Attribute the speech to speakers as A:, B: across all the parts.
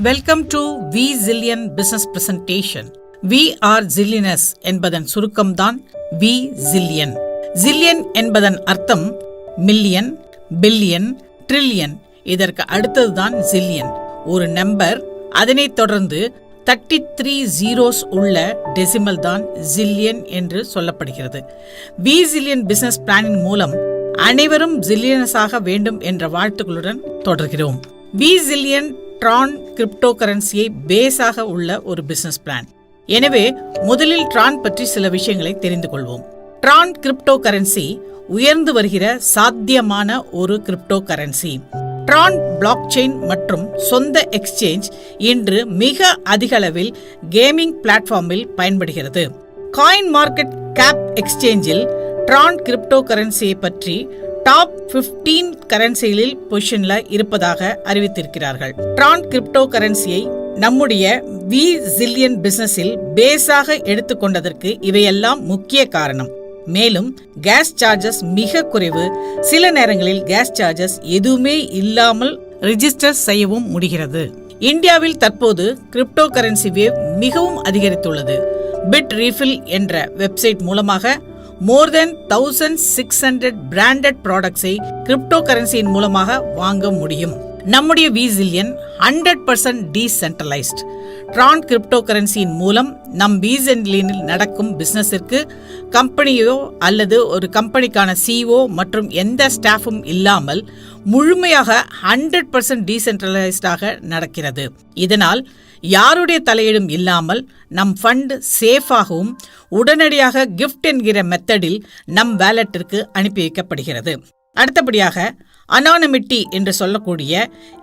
A: Welcome to V Zillion business presentation. We are zillionaires என்பதன் சுருக்கம்தான் we jillion. Jillion என்பதன் அர்த்தம் மில்லியன், பில்லியன், ட்ரில்லியன். இதற்கு அடுத்ததுதான் ஜில்லியன், ஒரு நம்பர். அதனைத் தொடர்ந்து 33 ஜீரோஸ் உள்ள டெசிமல் தான் ஜில்லியன் என்று சொல்லப்படுகிறது. வி ஜில்லியன் பிசினஸ் பிளானின் மூலம் அனைவரும் ஜில்லியனஸாக வேண்டும் என்ற வாழ்த்துக்களுடன் தொடர்கிறோம். வி ஜில்லியன் ட்ரான் கிரிப்டோ கரன்சியை பேஸாக உள்ள ஒரு பிசினஸ் பிளான். எனவே முதலில் ட்ரான் பற்றி சில விஷயங்களை தெரிந்து கொள்வோம். ட்ரான் கிரிப்டோ கரன்சி உயர்ந்து வருகிற சாத்தியமான ஒரு cryptocurrency. Tron blockchain மற்றும் சொந்த எக்ஸ்சேஞ்ச் இன்று மிக அதிக அளவில் கேமிங் பிளாட்ஃபார்மில் பயன்படுகிறது. காயின் மார்க்கெட் கேப் எக்ஸ்சேஞ்சில் ட்ரான் கிரிப்டோ கரன்சியை பற்றி டாப் 15 கரன்சிகளில் பொசிஷன்ல இருப்பதாக அறிவித்திருக்கிறார்கள். ட்ரான் கிரிப்டோ கரன்சியை நம்முடைய வி ஜில்லியன் பிசினஸில் பேஸாக எடுத்துக்கொண்டதற்கு இவையெல்லாம் முக்கிய காரணம். மேலும் கேஸ் சார்ஜஸ் மிக குறைவு. சில நேரங்களில் கேஸ் சார்ஜஸ் எதுவுமே இல்லாமல் ரெஜிஸ்டர் செய்யவும் முடிகிறது. இந்தியாவில் தற்போது கிரிப்டோ கரன்சி வேவ் மிகவும் அதிகரித்துள்ளது. பிட் ரீஃபில் என்ற வெப்சைட் மூலமாக more than 1600 பிராண்டட் ப்ராடக்ட்ஸை கிரிப்டோ கரன்சியின் மூலமாக வாங்க முடியும். நம்முடைய V Zillion 100% decentralised. Tron crypto கரன்சியின் மூலம் நம் வி ஜில்லியனில் நடக்கும் பிசினஸிற்கு கம்பெனியோ அல்லது ஒரு கம்பெனிக்கான சிஓ மற்றும் எந்த ஸ்டாஃபும் இல்லாமல் முழுமையாக 100% டீசென்ட்ரலைஸ்டாக நடக்கிறது. இதனால் யாருடைய தலையீடும் இல்லாமல் நம் ஃபண்ட் சேஃபாகவும் உடனடியாக கிஃப்ட் என்கிற மெத்தடில் நம் வேலட்டிற்கு அனுப்பி வைக்கப்படுகிறது. அடுத்தபடியாக அனானிமிட்டி என்று சொல்லக்கூடிய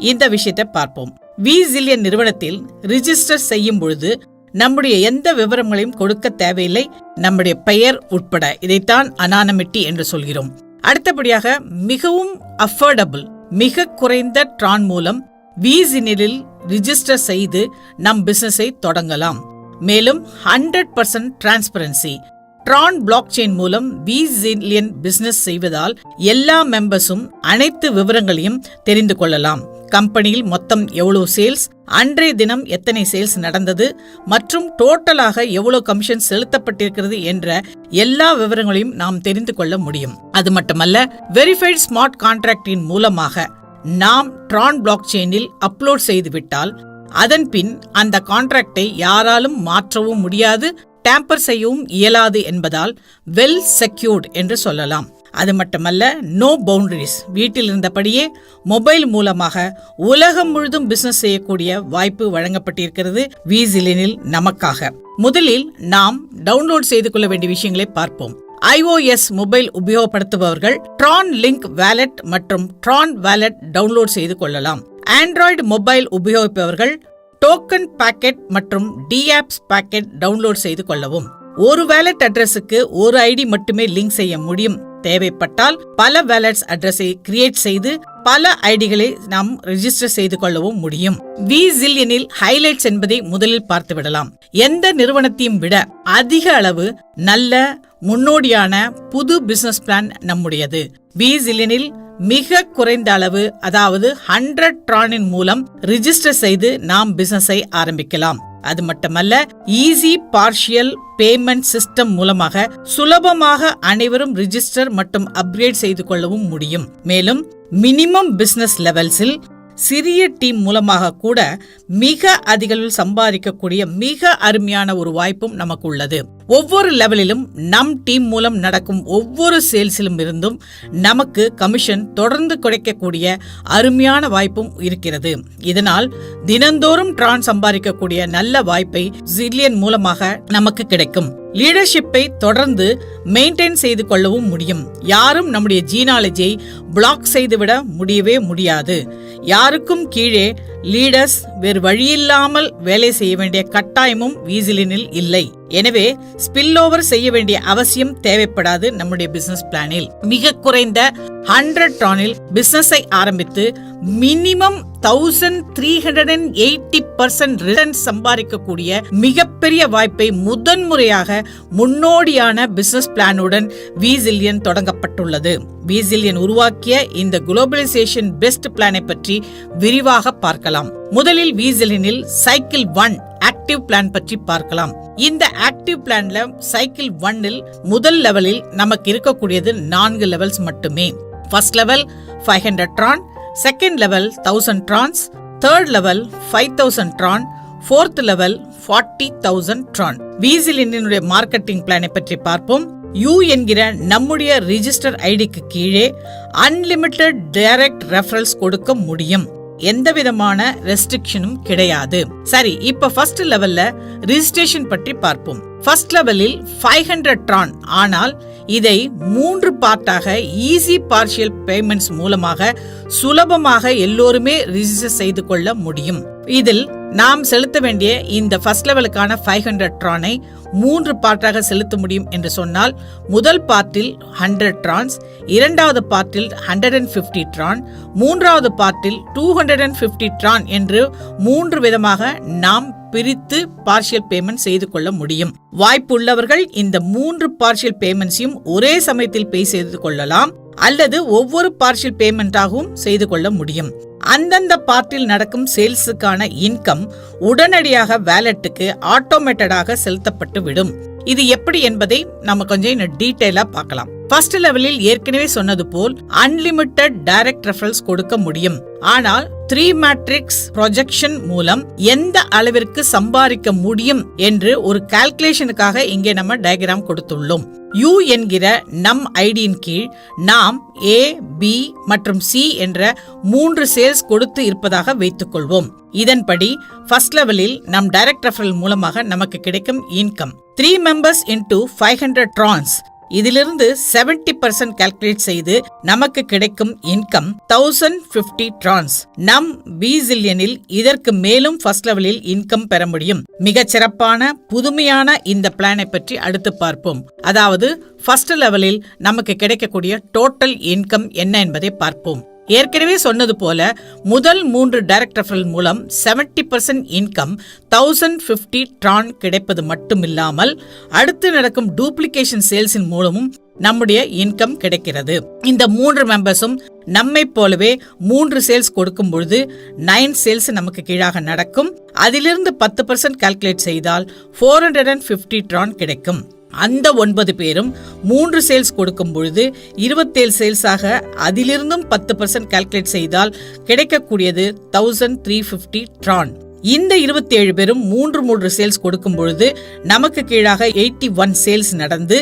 A: இந்த விஷயத்தை பார்ப்போம். வி ஜில்லியன் நிறுவனத்தில் ரிஜிஸ்டர் செய்யும் பொழுது நம்முடைய எந்த விவரங்களையும் கொடுக்க தேவையில்லை, நம்முடைய பெயர் உட்பட. இதைத்தான் அனானிமிட்டி என்று சொல்கிறோம். அடுத்தபடியாக மிகவும் அஃபோர்டபுள், மிக குறைந்த ட்ரான் மூலம் வி ஜில்லியனில் ரிஜிஸ்டர் செய்து நம் பிசினஸை தொடங்கலாம். மேலும் 100% டிரான்ஸ்பரன்சி. ட்ரான் பிளாக் செயின் மூலம் வி ஜில்லியன் பிசினஸ் செய்வதால் எல்லா மெம்பர்ஸும் அனைத்து விவரங்களையும் தெரிந்து கொள்ளலாம். கம்பெனியில் மொத்தம் எவ்வளவு சேல்ஸ், அன்றைய தினம் எத்தனை சேல்ஸ் நடந்தது மற்றும் டோட்டலாக எவ்வளவு கமிஷன் செலுத்தப்பட்டிருக்கிறது என்ற எல்லா விவரங்களையும் நாம் தெரிந்து கொள்ள முடியும். அது மட்டுமல்ல, வெரிஃபைட் ஸ்மார்ட் கான்ட்ராக்டின் மூலமாக நாம் ட்ரான் பிளாக் செயினில் அப்லோட் செய்துவிட்டால் அதன் பின் அந்த கான்ட்ராக்டை யாராலும் மாற்றவும் முடியாது, டேம்பர் செய்யவும் இயலாது என்பதால் வெல் செக்யூர்ட் என்று சொல்லலாம். அது மட்டுமல்ல, நோ பவுண்டரிஸ். வீட்டில் இருந்தபடியே மொபைல் மூலமாக உலகம் முழுதும் பிசினஸ் செய்யக்கூடிய வாய்ப்பு வழங்கப்பட்டிருக்கிறது வி ஜில்லியனில் நமக்காக. முதலில் நாம் டவுன்லோட் செய்து கொள்ள வேண்டிய விஷயங்களை பார்ப்போம். iOS மொபைல் உபயோகப்படுத்துபவர்கள் ட்ரான் லிங்க் வாலெட் மற்றும் ட்ரான் வாலெட் டவுன்லோட் செய்து கொள்ளலாம். ஆண்ட்ராய்டு மொபைல் உபயோகிப்பவர்கள் டோக்கன் பாக்கெட் மற்றும் டிஆப்ஸ் பாக்கெட் டவுன்லோட் செய்து கொள்ளவும். ஒரு வாலெட் அட்ரஸுக்கு ஒரு ஐடி மட்டுமே லிங்க் செய்ய முடியும். தேவைப்பட்டால் பல வாலெட்ஸ் அட்ரஸை கிரியேட் செய்து பல ஐடிகளை நாம் ரெஜிஸ்டர் செய்து கொள்ளவும் முடியும். வி ஜில்லியனில் ஹைலைட்ஸ் என்பதை முதலில் பார்த்து விடலாம். எந்த நிறுவனத்தையும் விட அதிக அளவு நல்ல முன்னோடியான புது பிசினஸ் பிளான் நம்முடையது. வி ஜில்லியனில் மிக குறைந்த அளவு, அதாவது 100 ட்ரானின் மூலம் ரிஜிஸ்டர் செய்து நாம் பிசினஸை ஆரம்பிக்கலாம். அது மட்டுமல்ல, ஈஸி பார்ஷியல் பேமெண்ட் சிஸ்டம் மூலமாக சுலபமாக அனைவரும் ரிஜிஸ்டர் மற்றும் அப்கிரேட் செய்து கொள்ளவும் முடியும். மேலும் மினிமம் பிசினஸ் லெவல்ஸில் சிறிய டீம் மூலமாக கூட மிக அதிகளவில் சம்பாதிக்கக்கூடிய மிக அருமையான ஒரு வாய்ப்பும் நமக்கு உள்ளது. ஒவ்வொரு லெவலிலும் நம் டீம் மூலம் நடக்கும் ஒவ்வொரு சேல்ஸிலும் இருந்தும் நமக்கு கமிஷன் தொடர்ந்து கிடைக்கக்கூடிய அருமையான வாய்ப்பும் இருக்கிறது. இதனால் தினந்தோறும் ட்ரான் சம்பாதிக்கக்கூடிய நல்ல வாய்ப்பை ஜில்லியன் மூலமாக நமக்கு கிடைக்கும். லீடர்ஷிப்பை தொடர்ந்து மெயின்டைன் செய்து கொள்ளவும் முடியும். யாரும் நம்முடைய ஜீனாலஜியை பிளாக் செய்துவிட முடியவே முடியாது. யாருக்கும் கீழே லீடர்ஸ் வேறு வழியில்லாமல் வேலை செய்ய வேண்டிய கட்டாயமும் வி ஜில்லியனில் இல்லை. எனவே ஸ்பில் ஓவர் செய்ய வேண்டிய அவசியம் தேவைப்படாது. நம்முடைய பிசினஸ் பிளானில் மிக குறைந்த 100 ட்ரானில் பிசினஸை ஆரம்பித்து மினிமம் 1380% ரிட்டர்ன் சம்பாதிக்கக்கூடிய மிகப்பெரிய வாய்ப்பை முதன்முறையாக முன்னோடியான பிசினஸ் பிளானுடன் விசில்லியன் தொடங்கப்பட்டுள்ளது. விசில்லியன் உருவாக்கிய இந்த குளோபலைசேஷன் பெஸ்ட் பிளானை பற்றி விரிவாக பார்க்கலாம். முதலில் விசில்லியனில் சைக்கிள் 1 ஆக்டிவ் பிளான் பற்றி பார்க்கலாம். இந்த ஆக்டிவ் பிளான்ல சைக்கிள் 1 முதல் லெவலில் நமக்கு இருக்கக்கூடியது 4 லெவல்ஸ் மட்டுமே. First level 500 Tron, second level 1000 Trons, third level 5000 Tron, fourth level 40,000 Tron. விசில்லியனுடைய மார்க்கெட்டிங் பிளானை பற்றி பார்ப்போம். U என்கிற நம்முடைய ரிஜிஸ்டர் ஐடிக்கு கீழே அன்லிமிட்டெட் டைரக்ட் ரெஃபரல்ஸ் கொடுக்க முடியும். எந்த விதமான ரெஸ்ட்ரிக்ஷனும் கிடையாது. சரி, இப்ப ஃபர்ஸ்ட் லெவல்ல ரிஜிஸ்ட்ரேஷன் பற்றி பார்ப்போம். ஃபர்ஸ்ட் லெவலில் 500 ட்ரான், ஆனால் இதை 3 பார்ட்டாக ஈஸி பார்ஷியல் பேமெண்ட்ஸ் மூலமாக சுலபமாக எல்லோருமே ரிஜிஸ்டர் செய்து கொள்ள முடியும். இதில் நாம் செலுத்த வேண்டிய இந்த ஃபர்ஸ்ட் லெவலுக்கான 500 ட்ரானை 3 பார்ட்டாக செலுத்த முடியும் என்று சொன்னால், முதல் பார்ட்டில் 100 ட்ரான்ஸ், இரண்டாவது பார்ட்டில் 150 ட்ரான், மூன்றாவது பார்ட்டில் 250 ட்ரான் என்று 3 விதமாக நாம் பிரித்து பார்ஷியல் பேமெண்ட் செய்து கொள்ள முடியும். வாய்ப்பு உள்ளவர்கள் இந்த 3 பார்ஷியல் பேமெண்ட்ஸையும் ஒரே சமயத்தில் பே செய்து கொள்ளலாம், அல்லது ஒவ்வொரு பார்ஷியல் பேமெண்டாகவும் செய்து கொள்ள முடியும். அந்தந்த பார்ட்டில் நடக்கும் சேல்ஸுக்கான இன்கம் உடனடியாக வேலெட்டுக்கு ஆட்டோமேட்டடாக செலுத்தப்பட்டு விடும். இது எப்படி என்பதை நம்ம கொஞ்சம் டீடைலா பார்க்கலாம். ஃபர்ஸ்ட் லெவலில் ஏற்கனவே சொன்னது போல் அன்லிமிட்டெட் டைரக்ட் ரெஃபரல்ஸ் கொடுக்க முடியும். ஆனால் 3 மேட்ரிக்ஸ் ப்ரொஜெக்ஷன் மூலம் எந்த அளவிற்கு சம்பாதிக்க முடியும் என்று ஒரு கால்குலேஷனுக்காக இங்கே நம்ம டயக்ராம் கொடுத்துள்ளோம். U என்கிற நம் ஐடியின் கீழ் நாம் A, B மற்றும் C என்ற 3 சேல்ஸ் கொடுத்து இருப்பதாக வைத்துக் கொள்வோம். இதன்படி ஃபர்ஸ்ட் லெவலில் நம் டைரக்ட் ரெஃபரல் மூலமாக நமக்கு கிடைக்கும் இன்கம் 3 மெம்பர்ஸ் இன்டு 500 ட்ரான்ஸ். இதிலிருந்து 70% கால்குலேட் செய்து நமக்கு கிடைக்கும் இன்கம் 1050 ட்ரான்ஸ். நம் விசில்லியனில் இதற்கு மேலும் ஃபர்ஸ்ட் லெவலில் இன்கம் பெற முடியும். மிகச் சிறப்பான புதுமையான இந்த பிளானை பற்றி அடுத்து பார்ப்போம். அதாவது ஃபர்ஸ்ட் லெவலில் நமக்கு கிடைக்கக்கூடிய டோட்டல் இன்கம் என்ன என்பதை பார்ப்போம். ஏற்கனவே சொன்னது போல முதல் 3 டைரக்ட் ரெஃபரல் மூலம் 70% இன்கம் 1050 ட்ரான் கிடைப்பது மட்டுமில்லாமல் அடுத்து நடக்கும் டூப்ளிகேஷன் சேல்ஸின் மூலமும் நம்முடைய இன்கம் கிடைக்கிறது. இந்த 3 மெம்பர்ஸும் நம்மை போலவே 3 சேல்ஸ் கொடுக்கும் பொழுது 9 சேல்ஸ் நமக்கு கீழாக நடக்கும். அதிலிருந்து 10% கால்குலேட் செய்தால் 450 ட்ரான் கிடைக்கும். அந்த 9 பேரும் 3 சேல்ஸ் கொடுக்கும் பொழுது 27 சேல்ஸாக அதிலிருந்தும் 10% கால்குலேட் செய்தால் கிடைக்கக்கூடியது 1350 ட்ரான். இந்த 27 பேரும் 3 சேல்ஸ் கொடுக்கும் பொழுது நமக்கு கீழாக 81 சேல்ஸ் நடந்து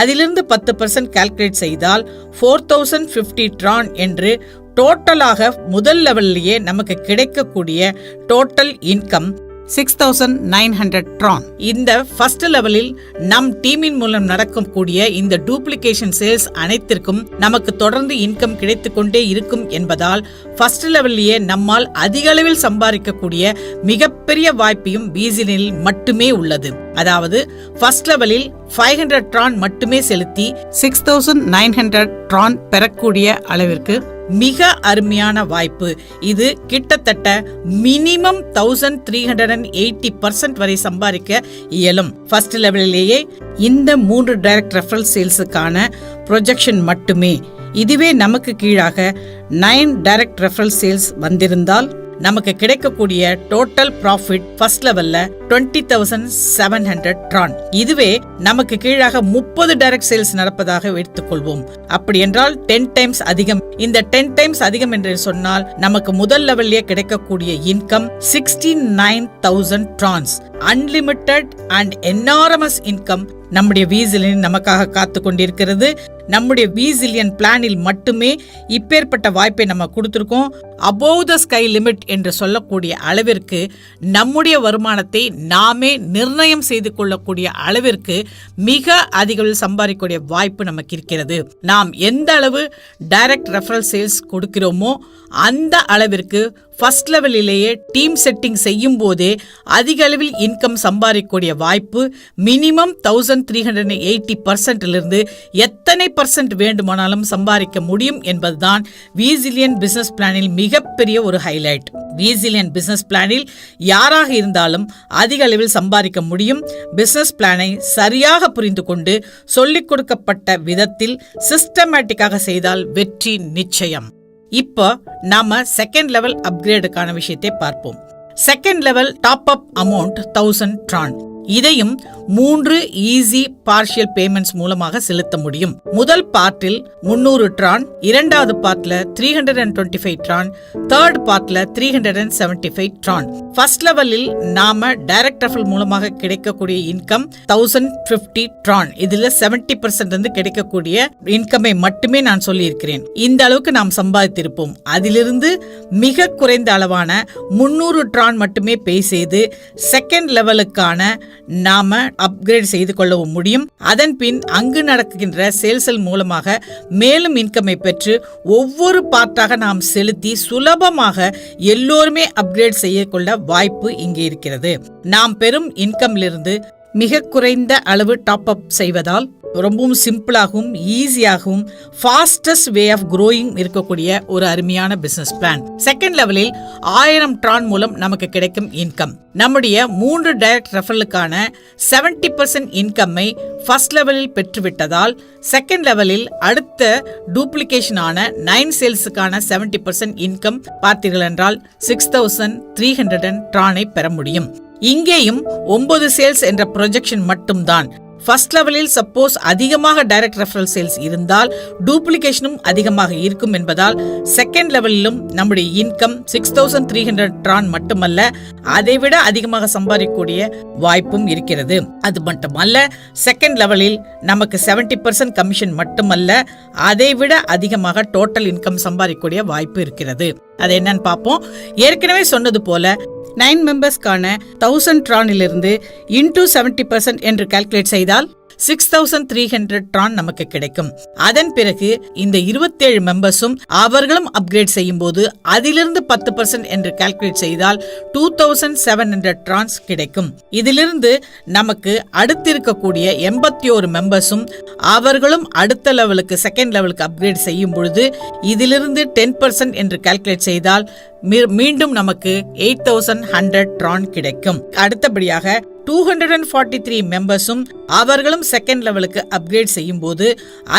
A: அதிலிருந்து 10% கால்குலேட் செய்தால் 4050 ட்ரான் என்று டோட்டலாக முதல் லெவல்லையே நமக்கு கிடைக்கக்கூடிய டோட்டல் இன்கம் 6900 ட்ரான். இந்த ஃபர்ஸ்ட் லெவலில் நம் டீமின் மூலம் நடக்கக்கூடிய இந்த டூப்ளிகேஷன் சேல்ஸ் அனைத்திற்கும் நமக்கு தொடர்ந்து இன்கம் கிடைத்துக் கொண்டே இருக்கும் என்பதால் ஃபர்ஸ்ட் லெவல்லையே நம்மால் அதிக அளவில் சம்பாதிக்கக்கூடிய மிகப்பெரிய வாய்ப்பையும் விசில்லியனில் மட்டுமே உள்ளது. அதாவது ஃபர்ஸ்ட் லெவலில் 500 ட்ரான் மட்டுமே செலுத்தி 6900 ட்ரான் பெறக்கூடிய அளவிற்கு மிக அருமையான வாய்ப்பு. இது கிட்டத்தட்ட மினிமம் 1380% வரை சம்பாதிக்க இயலும். ஃபர்ஸ்ட் லெவலிலேயே இந்த 3 டைரக்ட் ரெஃபரல் சேல்ஸுக்கான ப்ரொஜெக்ஷன் மட்டுமே. இதுவே நமக்கு கீழாக 9 டைரக்ட் ரெஃபரல் சேல்ஸ் வந்திருந்தால் நமக்கு கிடைக்கக்கூடிய டோட்டல் ப்ராஃபிட் ஃபர்ஸ்ட் லெவல்ல 20,700 ட்ரான். இதுவே நமக்கு கீழாக 30 டைரக்ட் சேல்ஸ் நடப்பதாக எடுத்துக் கொள்வோம். அப்படி என்றால் 10 டைம்ஸ் அதிகம். இந்த 10 டைம்ஸ் அதிகம் என்று சொன்னால் நமக்கு முதல் லெவல்லே கிடைக்கக்கூடிய income 69,000 Trons. Unlimited and enormous income நம்முடைய விசில்லியன் நமக்காக காத்து கொண்டிருக்கிறது. நம்முடைய விசில்லியன் பிளானில் மட்டுமே இப்பேற்பட்ட வாய்ப்பை நம்ம கொடுத்திருக்கோம். அபோவ் த ஸ்கை லிமிட் என்று சொல்லக்கூடிய அளவிற்கு நம்முடைய வருமானத்தை நாமே நிர்ணயம் செய்து கொள்ளக்கூடிய அளவிற்கு மிக அதிக சம்பாதிக்கக்கூடிய வாய்ப்பு நமக்கு இருக்கிறது. நாம் எந்த அளவு டைரக்ட் ரெஃபரல் சேல்ஸ் கொடுக்கிறோமோ அந்த அளவிற்கு ஃபர்ஸ்ட் லெவலிலேயே டீம் செட்டிங் செய்யும் போதே அதிக அளவில் இன்கம் சம்பாதிக்கக்கூடிய வாய்ப்பு மினிமம் 1380% எத்தனை 20% வேண்டுமானாலும் சம்பாதிக்க முடியும் என்பதுதான் விசிலியன் பிசினஸ் பிளானில் மிகப்பெரிய ஒரு ஹைலைட். விசிலியன் பிசினஸ் பிளானில் யாராக இருந்தாலும் அதிக அளவில் சம்பாதிக்க முடியும். பிசினஸ் பிளானை சரியாக புரிந்து கொண்டு சொல்லிக் கொடுக்கப்பட்ட விதத்தில் சிஸ்டமேட்டிக்காக செய்தால் வெற்றி நிச்சயம். இப்போ நாம செகண்ட் லெவல் அப்கிரேடுக்கான விஷயத்தை பார்ப்போம். Second level top up amount 1000 Tron. இதையும் 3 ஈஸி பார்ஷியல் பேமெண்ட்ஸ் மூலமாக செலுத்த முடியும். முதல் பார்ட்டில் 300 ட்ரான், இரண்டாவது பார்ட்ல 325 ட்ரான், தேர்ட் பார்ட்ல 375 ட்ரான். ஃபர்ஸ்ட் லெவலில் நாம டைரக்ட் ரெஃபரல் மூலமாக கிடைக்கக்கூடிய இன்கம் 1050 ட்ரான். இதுல 70% வந்து கிடைக்கக்கூடிய இன்கமை மட்டுமே நான் சொல்லி இருக்கிறேன். இந்த அளவுக்கு நாம் சம்பாதித்திருப்போம். அதிலிருந்து மிக குறைந்த அளவான 300 ட்ரான் மட்டுமே பே செய்து செகண்ட் லெவலுக்கான நாம அப்கிரேட் செய்து கொள்ளவும் முடியும். அதன் பின் அங்கு நடக்கின்ற சேல்ஸ் மூலமாக மேலும் இன்கமை பெற்று ஒவ்வொரு பார்ட்டாக நாம் செலுத்தி சுலபமாக எல்லோருமே அப்கிரேட் செய்ய கொள்ள வாய்ப்பு இங்கே இருக்கிறது. நாம் பெறும் இன்கம்லிருந்து மிக குறைந்த அளவு டாப் அப் செய்வதால் ரொம்பவும் சிம்பிளாகவும் ஈஸியாகவும் ஃபாஸ்டஸ்ட் வே ஆஃப் க்ரோயிங் இருக்கக்கூடிய ஒரு அருமையான பிசினஸ் பிளான். செகண்ட் லெவலில் 1000 ட்ரான் மூலம் நமக்கு கிடைக்கும் இன்கம். நம்முடைய 3 டைரக்ட் ரெஃபரலுக்கான 70% இன்கம்மை ஃபர்ஸ்ட் லெவலில் பெற்றுவிட்டதால் செகண்ட் லெவலில் அடுத்த டூப்ளிகேஷனான 9 சேல்ஸுக்கான 70% இன்கம் பார்த்தீர்கள் என்றால் 6300 ட்ரானை பெற முடியும். இங்கேயும் 9 சேல்ஸ் என்ற ப்ரொஜெக்ஷன் மட்டும்தான். ஃபர்ஸ்ட் லெவலில் சப்போஸ் அதிகமாக டைரக்ட் ரெஃபரல் சேல்ஸ் இருந்தால் டூப்ளிகேஷனும் அதிகமாக இருக்கும் என்பதால் செகண்ட் லெவலிலும் நம்முடைய இன்கம் 6300 ட்ரான் மட்டுமல்ல, அதைவிட அதிகமாக சம்பாதிக்கக்கூடிய வாய்ப்பும் இருக்கிறது. அது மட்டுமல்ல, செகண்ட் லெவலில் நமக்கு 70% கமிஷன் மட்டுமல்ல, அதைவிட அதிகமாக டோட்டல் இன்கம் சம்பாதிக்கக்கூடிய வாய்ப்பு இருக்கிறது. அது என்னன்னு பார்ப்போம். ஏற்கனவே சொன்னது போல 9 மெம்பர்ஸ்க்கான 1000 ட்ரானிலிருந்து இன்டூ 70% என்று கால்குலேட் செய்தால் 6300 ட்ரான் நமக்கு கிடைக்கும். அதன் பிறகு இந்த 27 மெம்பர்ஸும் அவர்களும் அப்கிரேட் செய்யும் போது அதிலிருந்து 10% என்று கால்குலேட் செய்தால் 2700 ட்ரான்ஸ் கிடைக்கும். இதிலிருந்து நமக்கு அடுத்து இருக்கக்கூடிய 81 மெம்பர்ஸும் அவர்களும் அடுத்த லெவலுக்கு செகண்ட் லெவலுக்கு அப்கிரேட் செய்யும் பொழுது இதிலிருந்து 10% என்று கால்குலேட் செய்தால் மீண்டும் நமக்கு 8100 ட்ரான் கிடைக்கும். அடுத்தபடியாக 243 மெம்பர்ஸும் அவர்களும் செகண்ட் லெவலுக்கு அப்கிரேட் செய்யும் போது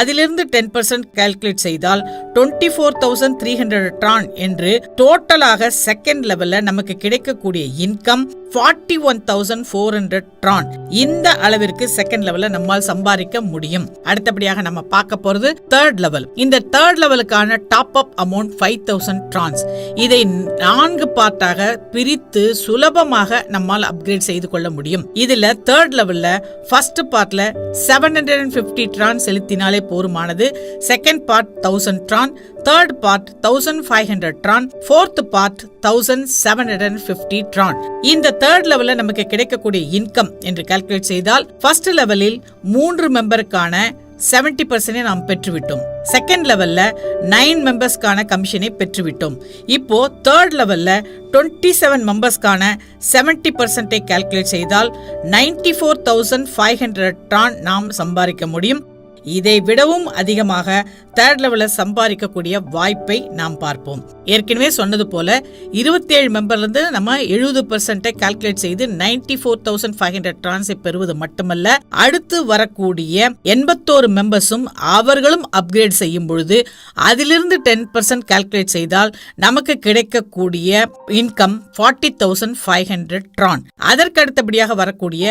A: அதிலிருந்து 10% கால்குலேட் செய்தால் 24300 ட்ரான் என்று டோட்டலாக செகண்ட் லெவல்ல நமக்கு கிடைக்கக்கூடிய இன்கம் 41400 ட்ரான். இந்த அளவிற்கு செகண்ட் லெவல்ல நம்மால் சம்பாதிக்க முடியும். அடுத்தபடியாக நம்ம பார்க்க போறது தேர்ட் லெவல். இந்த தேர்ட் லெவலுக்கான டாப் அப் அமௌண்ட் 5000 ட்ரான்ஸ். இதை 4 பார்ட்டாக பிரித்து சுலபமாக நம்மால் அப்கிரேட் செய்து கொள்ள முடியும். இதுல தேர்ட் லெவல்ல ஃபர்ஸ்ட் பார்ட்ல 750 ட்ரான் செலுத்தினாலே போதுமானது. Second part 1000 Tron, third part 1500 Tron, fourth part 1750 Tron. இந்த தேர்ட் லெவல்ல நமக்கு கிடைக்கக்கூடிய இன்கம் என்று கால்குலேட் செய்தால் ஃபர்ஸ்ட் லெவலில் 3 மெம்பருக்கான 70% நாம் பெற்றுவிட்டோம். செகண்ட் லெவல்ல 9 மெம்பர்ஸ்க்கான கமிஷனை பெற்றுவிட்டோம். இப்போ தேர்ட் லெவல்ல 27 மெம்பர்ஸ்க்கான 70% கால்குலேட் செய்தால் 94500 ட்ரான் நாம் சம்பாதிக்க முடியும். இதை விடவும் அதிகமாக தேர்ட் லெவல்ல சம்பாதிக்கக்கூடிய வாய்ப்பை நாம் பார்ப்போம். ஏற்கனவே சொன்னது போல 27 மெம்பர்ல இருந்து நம்ம 70% கால்குலேட் செய்து 94500 ட்ரான்ஸை பெறுவது மட்டுமல்ல, அடுத்து வரக்கூடிய 81 மெம்பர்ஸும் அவர்களும் அப்கிரேட் செய்யும் பொழுது அதிலிருந்து 10% கால்குலேட் செய்தால் நமக்கு கிடைக்கக்கூடிய இன்கம் 40500 ட்ரான். அதற்கு அடுத்தபடியாக வரக்கூடிய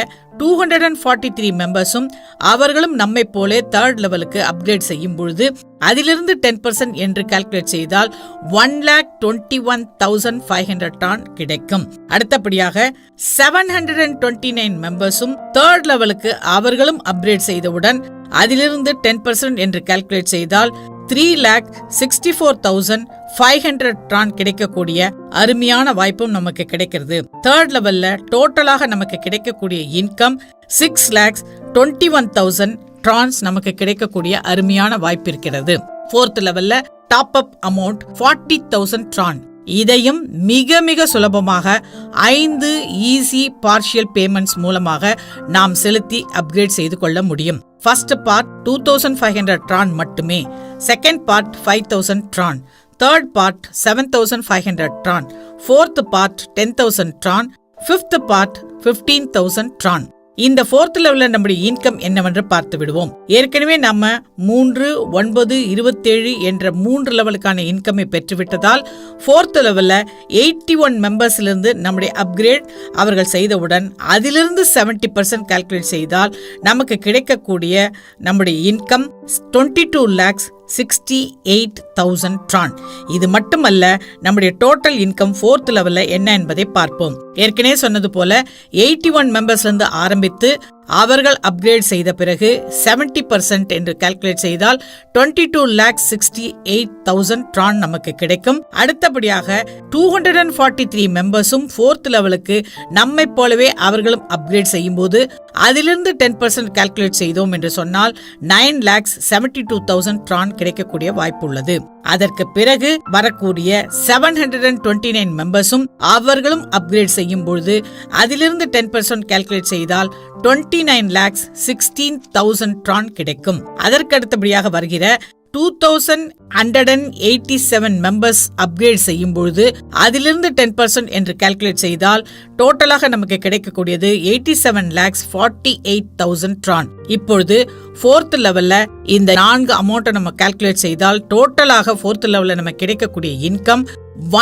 A: 243 மெம்பர்ஸும் அவர்களும் நம்மை போல தேர்ட் லெவலுக்கு அப்கிரேட் செய்யும் பொழுது அதிலிருந்து 10% என்று கால்குலேட் செய்தால் 1,21,500 டான் கிடைக்கும். அடுத்தபடியாக 729 மெம்பர்ஸும் தேர்ட் லெவலுக்கு அவர்களும் அப்கிரேட் செய்தவுடன் அதிலிருந்து 10% என்று கால்குலேட் செய்தால் 3,64,500 டான் கிடைக்கக்கூடிய அருமையான வாய்ப்பும் நமக்கு கிடைக்கிறது. தேர்ட் லெவல்ல டோட்டலாக நமக்கு கிடைக்கக்கூடிய இன்கம் 6,21,000 ட்ரான்ஸ் நமக்கு கிடைக்கக்கூடிய அருமையான வாய்ப்பு இருக்கிறது. ஃபோர்த் லெவல்ல டாப் அப் அமௌண்ட் 40,000 ட்ரான். இதையும் மிக மிக சுலபமாக 5 ஈஸி பார்ஷியல் பேமெண்ட்ஸ் மூலமாக நாம் செலுத்தி அப்கிரேட் செய்து கொள்ள முடியும். ஃபர்ஸ்ட் பார்ட் 2500 ட்ரான் மட்டுமே, second part 5000 Tron, third part 7500 Tron, fourth part 10000 Tron, fifth part 15000 Tron. இந்த 4th லெவல்ல நம்முடைய இன்கம் என்னவென்று பார்த்து விடுவோம். ஏற்கனவே நம்ம 3, 9, 27 என்ற 3 லெவலுக்கான இன்கமை பெற்றுவிட்டதால் 4th லெவல்ல 81 மெம்பர்ஸ்லிருந்து நம்முடைய அப்கிரேட் அவர்கள் செய்தவுடன் அதிலிருந்து 70% கால்குலேட் செய்தால் நமக்கு கிடைக்கக்கூடிய நம்முடைய இன்கம் 22,68,000 ட்ரான். இது மட்டுமல்ல, நம்முடைய டோட்டல் இன்கம் 4th லெவல்ல என்ன என்பதை பார்ப்போம். ஏற்கனவே சொன்னது போல 81 மெம்பர்ஸ்லிருந்து ஆரம்பித்து அவர்கள் அப்கிரேட் செய்த பிறகு 70% என்று கால்குலேட் செய்தால் 22,68,000 ட்ரான் நமக்கு கிடைக்கும். அடுத்தபடியாக 243 மெம்பர்ஸும் 4th லெவலுக்கு நம்மை போலவே அவர்களும் அப்கிரேட் செய்யும் போது அதிலிருந்து 10% கால்குலேட் செய்தோம் என்று சொன்னால் 9,72,000 ட்ரான் கிடைக்கக்கூடிய வாய்ப்பு உள்ளது. அதற்கு பிறகு வரக்கூடிய 729 மெம்பர்ஸும் அவர்களும் அப்கிரேட் செய்யும் பொழுது அதிலிருந்து 10% கால்குலேட் செய்தால் 29,16,000 ட்ரான் கிடைக்கும். அதற்கு அடுத்தபடியாக வருகிற 2187 மெம்பர்ஸ் அப்கிரேட் செய்யும் பொழுது அதிலிருந்து 10% என்று கால்குலேட் செய்தால் டோட்டலாக நமக்கு கிடைக்கக்கூடியது 87,48,000 ட்ரான். இப்பொழுது 4th லெவல்ல இந்த 4 அமௌண்ட்டை நம்ம கால்குலேட் செய்தால் டோட்டலாக 4th லெவல்ல நமக்கு கிடைக்கக்கூடிய இன்கம்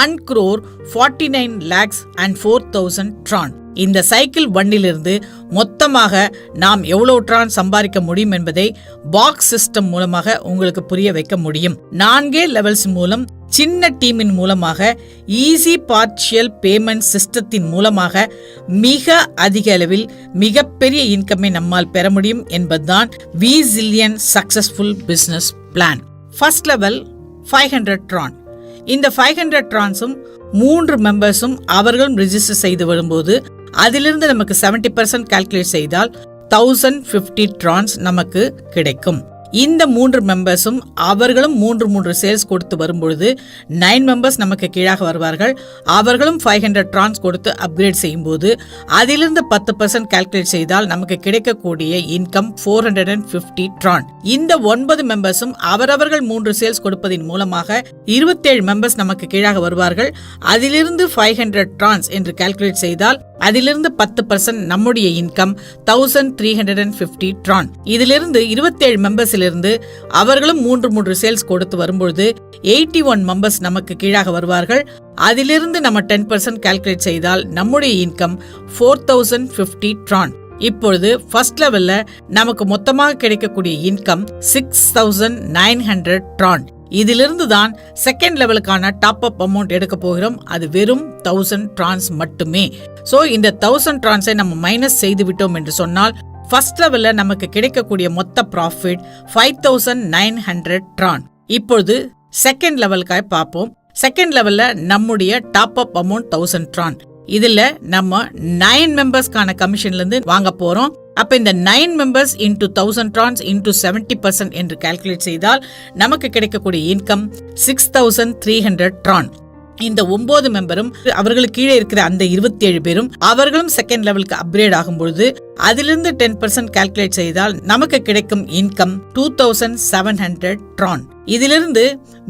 A: 1,49,04,000 ட்ரான். இந்த சைக்கிள் 1லிருந்து மொத்தமாக நாம் எவ்வளவு ட்ரான் சம்பாதிக்க முடியும் என்பதை பாக்ஸ் சிஸ்டம் மூலமாக உங்களுக்கு புரிய வைக்க முடியும். 4 லெவல்ஸ் மூலம் சின்ன டீமின் மூலமாக ஈஸி பார்ஷியல் பேமெண்ட் சிஸ்டத்தின் மூலமாக மிக அதிக அளவில் மிகப்பெரிய இன்கமை நம்மால் பெற முடியும் என்பதுதான் V Zillion successful business plan. First level 500 Tron. இந்த 500 ட்ரான்ஸும் 3 மெம்பர்ஸும் அவர்களும் ரிஜிஸ்டர் செய்து வரும்போது அதிலிருந்து நமக்கு 70% கால்குலேட் செய்தால் 1050 ட்ரான்ஸ் நமக்கு கிடைக்கும். இந்த 3 மெம்பர்ஸும் அவர்களும் 3 சேல்ஸ் கொடுத்து வரும்பொழுது 9 மெம்பர்ஸ் நமக்கு கீழாக வருவார்கள். அவர்களும் 500 ட்ரான்ஸ் கொடுத்து அப்கிரேட் செய்யும் போது அதிலிருந்து 10% கால்குலேட் செய்தால் நமக்கு கிடைக்கக்கூடிய இன்கம் 450 ட்ரான். இந்த 9 மெம்பர்ஸும் அவரவர்கள் 3 சேல்ஸ் கொடுப்பதன் மூலமாக 27 மெம்பர்ஸ் நமக்கு கீழாக வருவார்கள். அதிலிருந்து 500 ட்ரான்ஸ் என்று கால்குலேட் செய்தால் அதிலிருந்து 10% நம்முடைய இன்கம் 1350 ட்ரான். இதிலிருந்து 27 மெம்பர்ஸிலிருந்து அவர்களும் 3 சேல்ஸ் கொடுத்து வரும்பொழுது 81 மெம்பர்ஸ் நமக்கு கீழாக வருவார்கள். அதிலிருந்து நம்ம 10% கால்குலேட் செய்தால் நம்முடைய இன்கம் 4050 ட்ரான். இப்பொழுது ஃபர்ஸ்ட் லெவல்ல நமக்கு மொத்தமாக கிடைக்கக்கூடிய இன்கம் 6900 ட்ரான். இதிலிருந்து தான் செகண்ட் லெவலுக்கான டாப் அப் அமௌண்ட் எடுக்க போகிறோம். அது வெறும் 1000 ட்ரான்ஸ் மட்டுமே. சோ இந்த 1000 ட்ரான்ஸை நம்ம மைனஸ் செய்து விட்டோம் என்று சொன்னால் ஃபர்ஸ்ட் லெவல்ல நமக்கு கிடைக்கக்கூடிய மொத்த ப்ராஃபிட் 5900 ட்ரான். இப்பொழுது செகண்ட் லெவலுக்காக பார்ப்போம். செகண்ட் லெவல்ல நம்முடைய டாப் அப் அமௌண்ட் 1000 ட்ரான். இதுல நம்ம 9 மெம்பர்ஸ்க்கான கமிஷன்ல இருந்து வாங்க போறோம். அப்ப இந்த 9 மெம்பர்ஸ் இன்டு 1000 ட்ரான்ஸ் இன்டு 70% என்று கால்குலேட் செய்தால் நமக்கு கிடைக்கக்கூடிய இன்கம் 6300 ட்ரான். இந்த 9 மெம்பரும் அவர்களுக்கு கீழே இருக்கிற அந்த 27 பேரும் அவர்களும் செகண்ட் லெவலுக்கு அப்கிரேட் ஆகும்பொழுது அதிலிருந்து 10% கால்குலேட் செய்தால் நமக்கு கிடைக்கும் இன்கம் 2700 ட்ரான். இதிலிருந்து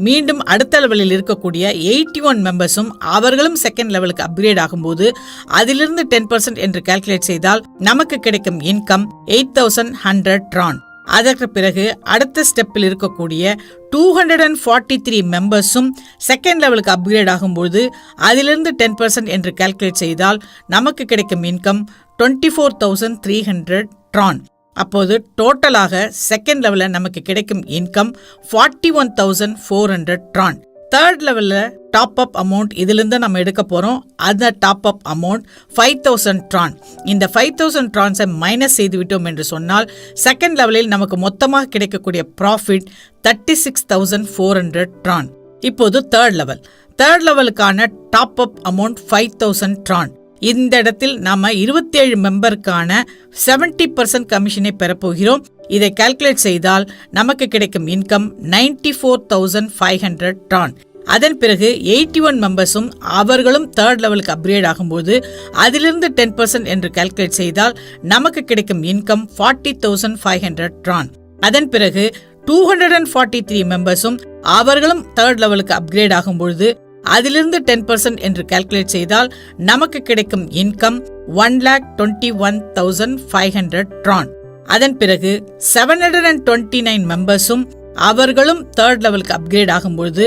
A: மீண்டும் அடுத்த லெவலில் இருக்கக்கூடிய 81 மெம்பர்ஸும் அவர்களும் செகண்ட் லெவலுக்கு அப்கிரேட் ஆகும்போது அதிலிருந்து 10% என்று கால்குலேட் செய்தால் நமக்கு கிடைக்கும் இன்கம் 8100 ட்ரான். அதற்கு பிறகு அடுத்த ஸ்டெப்பில் இருக்கக்கூடிய 243 மெம்பர்ஸும் செகண்ட் லெவலுக்கு அப்கிரேட் ஆகும்போது அதிலிருந்து 10% என்று கால்குலேட் செய்தால் நமக்கு கிடைக்கும் இன்கம் 24300 ட்ரான். அப்போது டோட்டலாக செகண்ட் லெவல்ல நமக்கு கிடைக்கும் இன்கம் 41400 ட்ரான். தேர்ட் லெவல்ல டாப் அப் அமௌண்ட் இதிலிருந்து நம்ம எடுக்க போறோம். அந்த டாப் அப் அமௌண்ட் 5000 ட்ரான். இந்த 5000 ட்ரான்ஸை மைனஸ் செய்து விட்டோம் என்று சொன்னால் செகண்ட் லெவலில் நமக்கு மொத்தமாக கிடைக்கக்கூடிய ப்ராஃபிட் 36400 ட்ரான். இப்போது தேர்ட் லெவலுக்கான டாப் அப் அமௌண்ட் 5000 ட்ரான். இந்த இடத்தில் நாம 27 மெம்பருக்கான 70% கமிஷனை பெறப்போகிறோம். இதை கால்குலேட் செய்தால் நமக்கு கிடைக்கும் இன்கம் 94500 ட்ரான். அதன் பிறகு 81 மெம்பர்ஸும் அவர்களும் தேர்ட் லெவலுக்கு அப்கிரேட் ஆகும்போது அதிலிருந்து 10% என்று கால்குலேட் செய்தால் நமக்கு கிடைக்கும் இன்கம் 40,500 ட்ரான். அதன் பிறகு 243 மெம்பர்ஸும் அவர்களும் தேர்ட் லெவலுக்கு அப்கிரேட் ஆகும்பொழுது அதிலிருந்து 10% என்று கால்குலேட் செய்தால் நமக்கு கிடைக்கும் இன்கம் 1,21,500 ட்ரான். அதன் பிறகு 729 மெம்பர்ஸும் அவர்களும் தேர்ட் லெவலுக்கு அப்கிரேட் ஆகும்பொழுது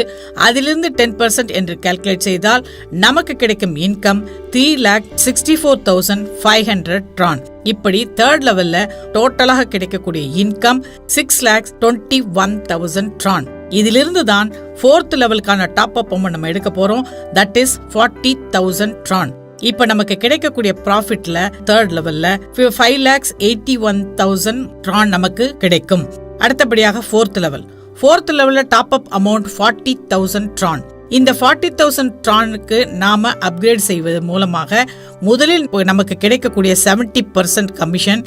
A: அதிலிருந்து 10% என்று கால்குலேட் செய்தால் நமக்கு கிடைக்கும் இன்கம் 3,64,500 ட்ரான். இப்படி தேர்ட் லெவல்ல டோட்டலாக கிடைக்கக்கூடிய இன்கம் 6,21,000 ட்ரான். இதிலிருந்து தான் ஃபோர்த் லெவலுக்கான டாப் அப் அமௌண்ட் நம்ம எடுக்க போறோம். That is 40,000 Tron. இப்ப நமக்கு கிடைக்கக்கூடிய ப்ராஃபிட்ல தேர்ட் லெவல்ல 5,81,000 ட்ரான் நமக்கு கிடைக்கும். அடுத்தபடியாக ஃபோர்த் லெவல்ல டாப் அப் அமௌண்ட் 40,000 ட்ரான். இந்த 40,000 ட்ரானுக்கு நாம அப்கிரேட் செய்வது மூலமாக முதலில் நமக்கு கிடைக்கக்கூடிய 70% கமிஷன்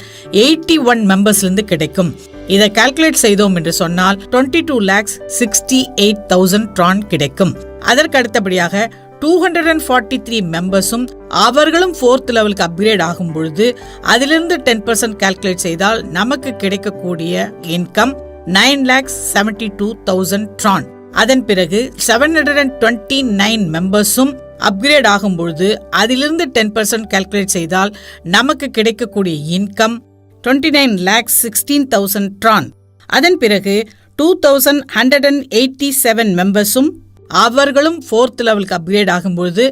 A: 81 மெம்பர்ஸ்ல கிடைக்கும். இதை கால்குலேட் செய்தோம் என்று சொன்னால் 22,68,000 ட்ரான் கிடைக்கும். அதற்கு அடுத்தபடியாக 243 மெம்பர்ஸும் அவர்களும் ஃபோர்த் லெவலுக்கு அப்கிரேட் ஆகும் பொழுது அதிலிருந்து 10% கால்குலேட் செய்தால் நமக்கு கிடைக்கக்கூடிய இன்கம் 9,72,000 ட்ரான். அதன் பிறகு 729 மெம்பர்ஸும் அப்கிரேட் ஆகும் பொழுது அதிலிருந்து 10% கால்குலேட் செய்தால் நமக்கு கிடைக்கக்கூடிய இன்கம் 29,16,000 ட்ரான். அதன் பிறகு 2,187 மெம்பர்ஸும் அவர்களும் ஃபோர்த் லெவலுக்கு அப்கிரேட் ஆகும்பொழுது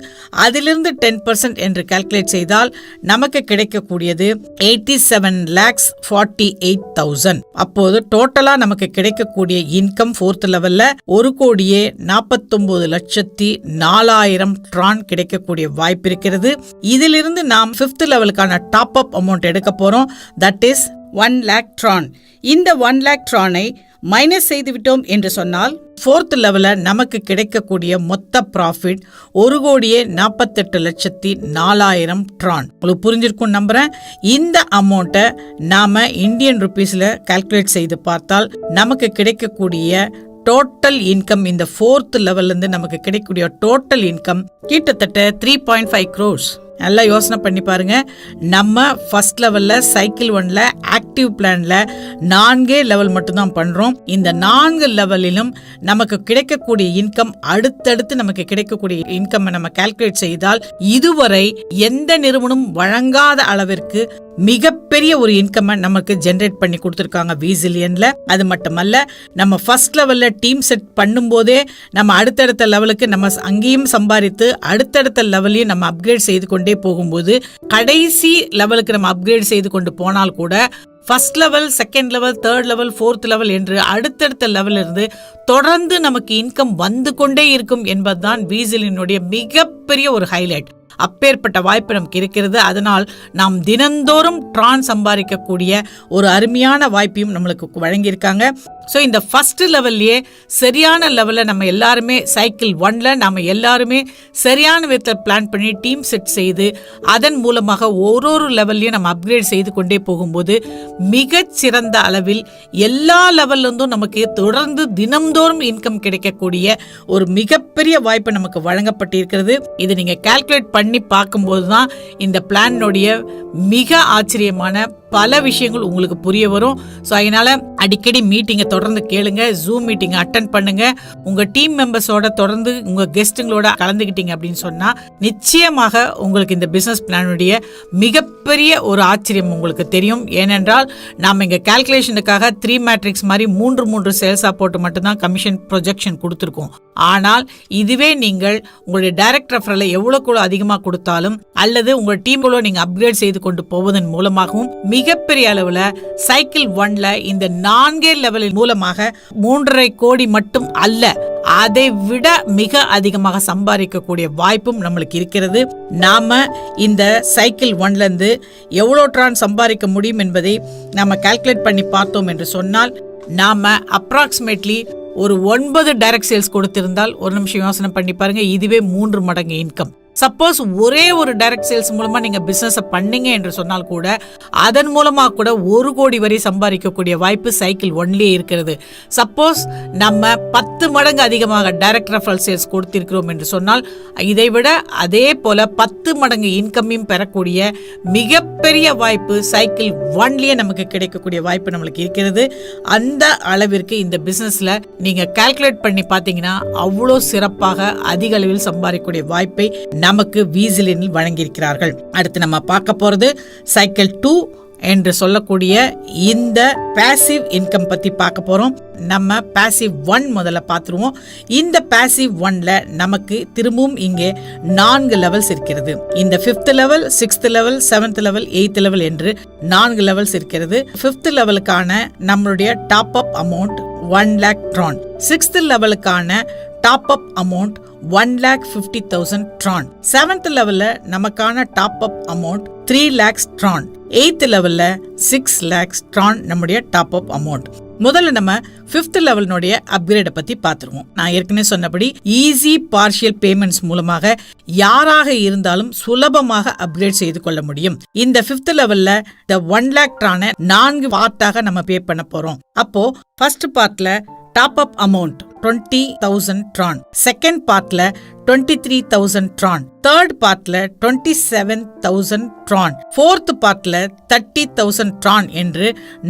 A: அதிலிருந்து 10% என்று கால்குலேட் செய்தால் நமக்கு கிடைக்கக்கூடியது 87,48,000. அப்போது டோட்டலா நமக்கு கிடைக்கக்கூடிய இன்கம் ஃபோர்த் லெவல்ல 1,49,04,000 ட்ரான் கிடைக்கக்கூடிய வாய்ப்பு இருக்கிறது. இதிலிருந்து நாம் ஃபிஃப்த் லெவலுக்கான டாப் அப் அமௌண்ட் எடுக்க போறோம். That is 1 lakh Tron. இந்த 1 lakh ட்ரானை மைனஸ் செய்துவிட்டோம் என்று சொன்னால் ஃபோர்த் லெவல்ல நமக்கு கிடைக்கக்கூடிய மொத்த ப்ராஃபிட் 1,48,04,000 ட்ரான். உங்களுக்கு புரிஞ்சிருக்கும் நம்புறேன். இந்த அமௌண்ட்டை நாம இந்தியன் ருபீஸ்ல கால்குலேட் செய்து பார்த்தால் நமக்கு கிடைக்கக்கூடிய டோட்டல் இன்கம் இந்த ஃபோர்த் லெவல்ல இருந்து நமக்கு கிடைக்கக்கூடிய டோட்டல் இன்கம் கிட்டத்தட்ட 3.5 crores. நல்லா யோசனை பண்ணி பாருங்க. நம்ம ஃபர்ஸ்ட் லெவல்ல சைக்கிள் 1ல ஆக்டிவ் பிளான்ல 4 லெவல் மட்டும் தான் பண்றோம். இந்த 4 லெவலிலும் நமக்கு கிடைக்கக்கூடிய இன்கம் அடுத்தடுத்து நமக்கு கிடைக்கக்கூடிய இன்கம் நம்ம கால்குலேட் செய்தால் இதுவரை எந்த நிறுவனம் வழங்காத அளவிற்கு மிகப்பெரிய ஒரு இன்கம் நமக்கு ஜெனரேட் பண்ணி கொடுத்திருக்காங்க விசிலியன்ல. அது மட்டுமல்ல, நம்ம ஃபர்ஸ்ட் லெவல்ல டீம் செட் பண்ணும் போதே நம்ம அடுத்தடுத்த லெவலுக்கு நம்ம அங்கேயும் சம்பாதித்து அடுத்தடுத்த லெவலையும் நம்ம அப்கிரேட் செய்து கொண்டே போகும்போது கடைசி லெவலுக்கு நம்ம அப்கிரேட் செய்து கொண்டு போனால் கூட first level, second level, third level, fourth level என்று அடுத்தடுத்த லெவல் இருந்து தொடர்ந்து நமக்கு இன்கம் வந்து கொண்டே இருக்கும் என்பதுதான் விசிலினுடைய மிகப்பெரிய ஒரு ஹைலைட். அப்பேற்பட்ட வாய்ப்பு நமக்கு இருக்கிறது. அதனால் நாம் தினந்தோறும் ட்ரான் சம்பாதிக்கக்கூடிய ஒரு அருமையான வாய்ப்பையும் நம்மளுக்கு வழங்கியிருக்காங்க. ஸோ இந்த ஃபர்ஸ்ட் லெவல்லையே சரியான லெவலில் நம்ம எல்லாருமே சைக்கிள் 1ல நம்ம எல்லாருமே சரியான விதத்தில் பிளான் பண்ணி டீம் செட் செய்து அதன் மூலமாக ஒரு லெவல்லையும் நம்ம அப்கிரேட் செய்து கொண்டே போகும்போது மிகச்சிறந்த அளவில் எல்லா லெவல்லிருந்தும் நமக்கு தொடர்ந்து தினம்தோறும் இன்கம் கிடைக்கக்கூடிய ஒரு மிகப்பெரிய வாய்ப்பு நமக்கு வழங்கப்பட்டிருக்கிறது. இது நீங்கள் கால்குலேட் பண்ணி பார்க்கும்போது தான் இந்த பிளானுடைய மிக ஆச்சரியமான பல விஷயங்கள் உங்களுக்கு புரிய வரும். ஸோ அதனால அடிக்கடி மீட்டிங்கை தொடர்ந்து கேளுங்க, ஜூம் மீட்டிங்கை அட்டென்ட் பண்ணுங்க. உங்க டீம் மெம்பர்ஸோட தொடர்ந்து உங்க கெஸ்ட்டுங்களோட கலந்துக்கிட்டீங்க அப்படின்னு சொன்னா நிச்சயமாக உங்களுக்கு இந்த பிசினஸ் பிளானுடைய மிகப்பெரிய ஒரு ஆச்சரியம் உங்களுக்கு தெரியும். ஏனென்றால் நாம இங்க கால்குலேஷனுக்காக 3 மேட்ரிக்ஸ் மாதிரி 3 சேல்ஸா போட்டு மட்டும்தான் கமிஷன் ப்ரொஜெக்ஷன் கொடுத்துருக்கோம். ஆனால் இதுவே நீங்கள் உங்களுடைய டைரக்ட் ரெஃபரலை எவ்வளவுக்குள்ள அதிகமாக கொடுத்தாலும் அல்லது உங்கள் டீம்களோ நீங்க அப்கிரேட் செய்து கொண்டு போவதன் மூலமாகவும் மிகப்பெரிய அளவுல சைக்கிள் 1ல இந்த 4 லெவலின் மூலமாக 3.5 கோடி மட்டும் அல்ல, அதை விட மிக அதிகமாக சம்பாதிக்கக்கூடிய வாய்ப்பும் நம்மளுக்கு இருக்கிறது. நாம இந்த சைக்கிள் 1ல இருந்து எவ்வளவு ட்ரான் சம்பாதிக்க முடியும் என்பதை நாம கால்குலேட் பண்ணி பார்த்தோம் என்று சொன்னால் நாம அப்ராக்சிமேட்லி ஒரு 9 டைரக்ட் சேல்ஸ் கொடுத்திருந்தால் ஒரு நிமிஷம் யோசனை பண்ணி பாருங்க, இதுவே 3 மடங்கு இன்கம். சப்போஸ் ஒரே ஒரு டைரக்ட் சேல்ஸ் மூலமா நீங்க பிசினஸ் பண்ணீங்க என்று சொன்னால் கூட அதன் மூலமா கூட 1 கோடி வரை சம்பாதிக்கக்கூடிய வாய்ப்பு சைக்கிள் 1லயே இருக்கிறது. சப்போஸ் நம்ம 10 மடங்கு அதிகமாக டைரக்ட் ரெஃபரல் சேல்ஸ் கொடுத்திருக்கிறோம் என்று சொன்னால் இதை விட அதே போல 10 மடங்கு இன்கமையும் பெறக்கூடிய மிகப்பெரிய வாய்ப்பு சைக்கிள் 1லயே நமக்கு கிடைக்கக்கூடிய வாய்ப்பு நம்மளுக்கு இருக்கிறது. அந்த அளவிற்கு இந்த பிசினஸ்ல நீங்க கால்குலேட் பண்ணி பார்த்தீங்கன்னா அவ்வளோ சிறப்பாக அதிக அளவில் சம்பாதிக்கக்கூடிய வாய்ப்பை நமக்கு விசிலியனில் வழங்கியிருக்கிறார்கள். அடுத்து நம்ம பார்க்க போறது சைக்கிள் 2 என்று சொல்லக்கூடிய இந்த பாசிவ் இன்கம் பத்தி பார்க்க போறோம். நம்ம பாசிவ் 1 முதல்ல பார்த்துருவோம். இந்த பாசிவ் 1ல நமக்கு திரும்பவும் இங்கே 4 லெவல்ஸ் இருக்கிறது. இந்த 5th level, 6th level, 7th level, 8th level என்று 4 லெவல்ஸ் இருக்கிறது. 5th லெவலுக்கான நம்மளுடைய top up amount 1 lakh tron. 6th லெவலுக்கான top up amount 1,50,000 tron. 7th லெவல்ல நமக்கான top up amount 3 lakhs tron. 8th லெவல்ல 6 lakhs tron நம்முடைய டாப் அப் அமௌண்ட். முதல்ல நம்ம 5th லெவலினுடைய அப்கிரேட பத்தி பார்த்துருவோம். நான் ஏற்கனவே சொன்னபடி ஈஸி பார்ஷியல் பேமெண்ட்ஸ் மூலமாக யாராக இருந்தாலும் சுலபமாக அப்கிரேட் செய்து கொள்ள முடியும். இந்த 5th லெவல்ல இந்த 1 lakh tron 4 பார்ட்டாக நம்ம பே பண்ண போறோம். அப்போ ஃபர்ஸ்ட் பார்ட்ல top up amount 20,000 tron. Second பார்ட்ல 23,000 tron. தேர்ட் பார்ட்ல 27,000 tron. ஃபோர்த் பார்ட்ல 30,000 tron என்று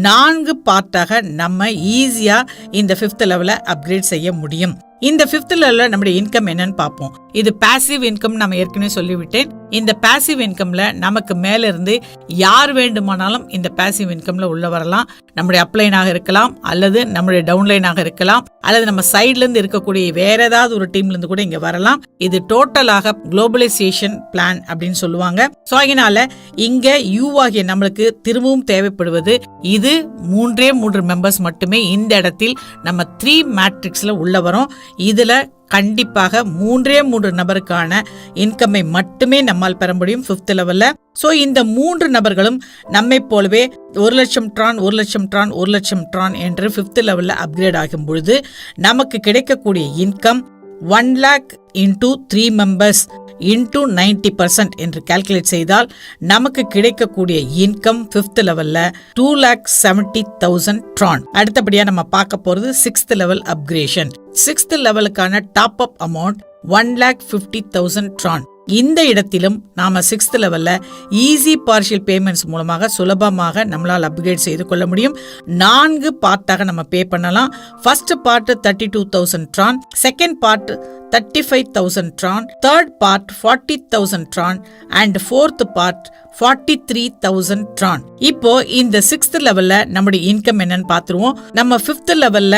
A: 4 பார்ட்டாக நம்ம ஈஸியா இந்த 5th லெவல அப்கிரேட் செய்ய முடியும். இந்த 5th லெவல்ல நம்முடைய இன்கம் என்னன்னு பார்ப்போம். இது பாசிவ் இன்கம் நம்ம ஏற்கனவே சொல்லிவிட்டேன். இந்த பாசிவ் இன்கம்ல நமக்கு மேல இருந்து யார் வேண்டுமானாலும் இந்த பாசிவ் இன்கம்ல உள்ள வரலாம். நம்முடைய அப்லைனாக இருக்கலாம், அல்லது நம்முடைய டவுன்லைனாக இருக்கலாம், அல்லது நம்ம சைட்ல இருந்து இருக்கக்கூடிய வேற ஏதாவது ஒரு டீம்ல இருந்து கூட இங்க வரலாம். இது டோட்டலாக குளோபலைசேஷன் பிளான் அப்படின்னு சொல்லுவாங்க. சோ அதனால இங்க யூ ஆகிய நம்மளுக்கு திரும்பவும் தேவைப்படுவது இது 3 மெம்பர்ஸ் மட்டுமே. இந்த இடத்தில் நம்ம 3 மேட்ரிக்ஸ்ல உள்ள வரோம். இதுல கண்டிப்பாக 3 நபருக்கான இன்கம்மை மட்டுமே நம்மால் பெற முடியும் 5th லெவல்ல. சோ இந்த 3 நபர்களும் நம்மை போலவே 1 லட்சம் tron 1 லட்சம் tron 1 லட்சம் tron என்று 5th லெவல்ல அப்கிரேட் ஆகும் பொழுது நமக்கு கிடைக்கக்கூடிய income 1 lakh into 3 members into 90% என்று கால்குலேட் செய்தால் நமக்கு கிடைக்கக்கூடிய இன்கம் 5th லெவல்ல 2,70,000 tron. அடுத்தபடியா நம்ம பார்க்க போறது 6th லெவல் அப்கிரேஷன். 6th லெவலுக்கான டாப் அப் அமௌண்ட் 1,50,000 tron. இந்த இடத்திலும் நாம 6th லெவல்ல ஈஸி பார்ஷியல் பேமெண்ட்ஸ் மூலமாக சுலபமாக நம்மளால் அப்கிரேட் செய்து கொள்ள முடியும். 4 பார்ட்டாக நம்ம பே பண்ணலாம். First part 32,000 tron, second part 35,000 tron, third part 40,000 tron and fourth part 43,000 tron. இப்போ இந்த 6th லெவல்ல நம்முடைய இன்கம் என்னன்னு பார்த்துருவோம். நம்ம 5th லெவல்ல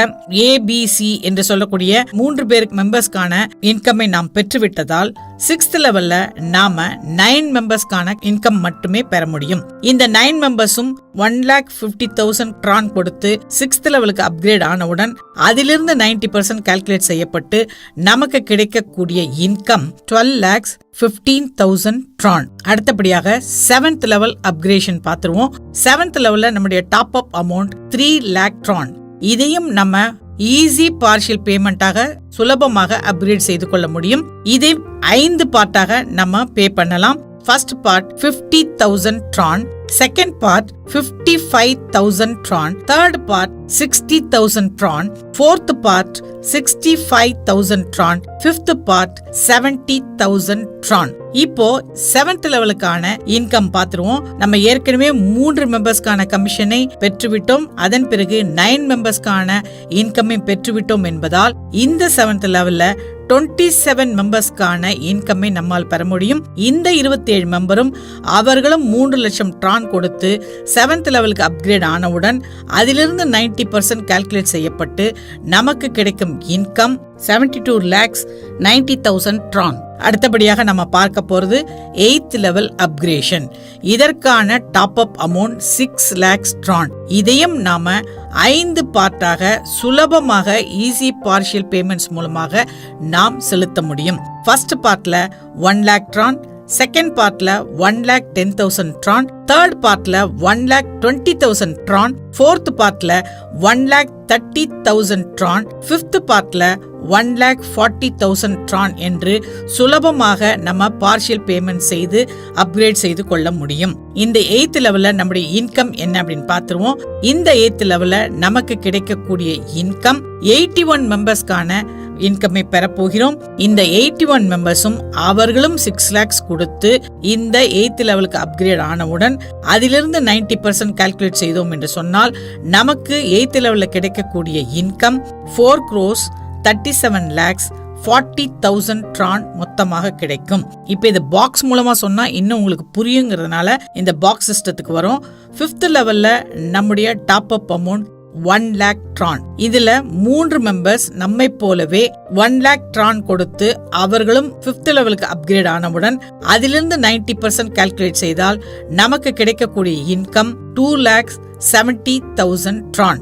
A: ABC என்று சொல்லக்கூடிய 3 பேர் மெம்பர்ஸ்க்கான இன்கம்மை நாம் பெற்றுவிட்டதால் 6th லெவல்ல நாம 9 மெம்பர்ஸ்க்கான இன்கம் மட்டுமே பெற முடியும். இந்த 9 மெம்பர்ஸும் 1,50,000 tron கொடுத்து 6th லெவலுக்கு அப்கிரேட் ஆனவுடன் அதிலிருந்து 90% கால்குலேட் செய்யப்பட்டு நமக்கு கிடைக்கக்கூடிய இன்கம் 12,15,000 tron. அடுத்தபடியாக 7th லெவல் அப்கிரேஷன் பார்த்துருவோம். 7th லெவல்ல நம்முடைய top up amount 3 lakh tron. இதையும் நம்ம ஈஸி பார்ஷியல் பேமெண்டாக சுலபமாக அப்கிரேட் செய்து கொள்ள முடியும். இதை 5 பார்ட்டாக நம்ம பே பண்ணலாம். First part 50,000 tron, second part 55,000 tron, third part 60,000 tron, fourth part 65,000 tron, fifth part 70,000 tron. இப்போ 7th லெவலுக்கான இன்கம் பார்த்துருவோம். நம்ம ஏற்கனவே 3 மெம்பர்ஸ்க்கான கமிஷனை பெற்றுவிட்டோம். அதன் பிறகு 9 மெம்பர்ஸ்க்கான இன்கமை பெற்றுவிட்டோம் என்பதால் இந்த 7th லெவல்ல 27 மெம்பர்ஸ்க்கான இன்கம்மை நம்மால் பெற முடியும். இந்த 27 மெம்பரும் அவர்களும் 3 லட்சம் tron கொடுத்து 7th லெவலுக்கு அப்கிரேட் ஆனவுடன் அதிலிருந்து 90% கால்குலேட் செய்யப்பட்டு நமக்கு கிடைக்கும் இன்கம் 72,90,000 tron. அடுத்தபடியாக நம்ம பார்க்க போறது 8th லெவல் அப்கிரேஷன். இதற்கான top up amount 6 lakhs tron. இதையும் நாம 5 பார்ட்டாக சுலபமாக ஈஸி பார்ஷியல் பேமெண்ட்ஸ் மூலமாக நாம் செலுத்த முடியும். ஃபர்ஸ்ட் பார்ட்ல 1 lakh tron, செகண்ட் பார்ட்ல 1,10,000 tron, தேர்ட் பார்ட்ல 1,20,000 tron, ஃபோர்த் பார்ட்ல 1,30,000 tron, ஃபிஃப்த் பார்ட்ல 1,40,000 tron என்று சுலபமாக நம்ம பார்ஷியல் பேமெண்ட் செய்து அப்கிரேட் செய்து கொள்ள முடியும். இந்த 8th லெவல்ல நம்முடைய இன்கம் என்ன அப்படின்னு பார்த்துருவோம். இந்த 8th லெவல்ல நமக்கு கிடைக்கக்கூடிய இன்கம் 81 மெம்பர்ஸ்க்கான இன்கமை பெறப்போகிறோம். இந்த 81 மெம்பர்ஸும் அவர்களும் 6 lakhs கொடுத்து இந்த 8th லெவலுக்கு அப்கிரேட் ஆனவுடன் அதிலிருந்து 90% கால்குலேட் செய்தோம் என்று சொன்னால் நமக்கு 8th லெவலில் கிடைக்கக்கூடிய இன்கம் 4,37,40,000 tron மொத்தமாக கிடைக்கும். இப்போ இது பாக்ஸ் மூலமா சொன்னா இன்னும் உங்களுக்கு புரியுங்கிறதுனால இந்த பாக்ஸ் சிஸ்டத்துக்கு வரும். 5th லெவல்ல நம்முடைய top up amount 1 lakh tron. இதுல 3 மெம்பர்ஸ் நம்மை போலவே 1 lakh tron கொடுத்து அவர்களும் 5th லெவலுக்கு அப்கிரேட் ஆனவுடன் அதிலிருந்து 90% கால்குலேட் செய்தால் நமக்கு கிடைக்கக்கூடிய இன்கம் 2,70,000 tron.